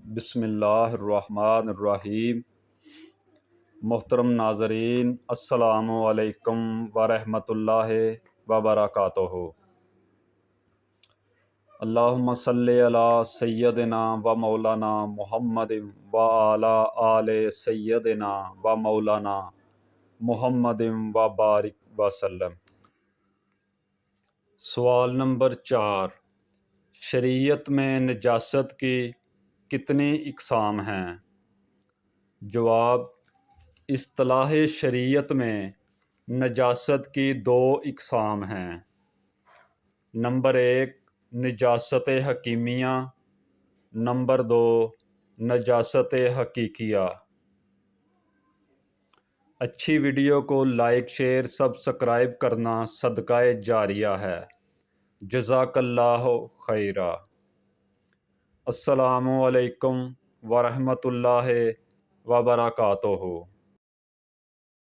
بسم اللہ الرحمن الرحیم۔ محترم ناظرین، السلام علیکم ورحمۃ اللہ وبرکاتہ۔ اللہم صلی علی سیدنا و مولانا محمد و علی آل سیدنا و مولانا محمد و بارک وسلم۔ سوال نمبر 4، شریعت میں نجاست کی کتنی اقسام ہیں؟ جواب: اصطلاح شریعت میں نجاست کی 2 اقسام ہیں۔ نمبر 1، نجاست حکیمیہ، نمبر 2، نجاست حقیقیہ۔ اچھی ویڈیو کو لائک، شیئر، سبسکرائب کرنا صدقہ جاریہ ہے۔ جزاک اللہ خیرا۔ السلام علیکم ورحمۃ اللہ وبرکاتہ۔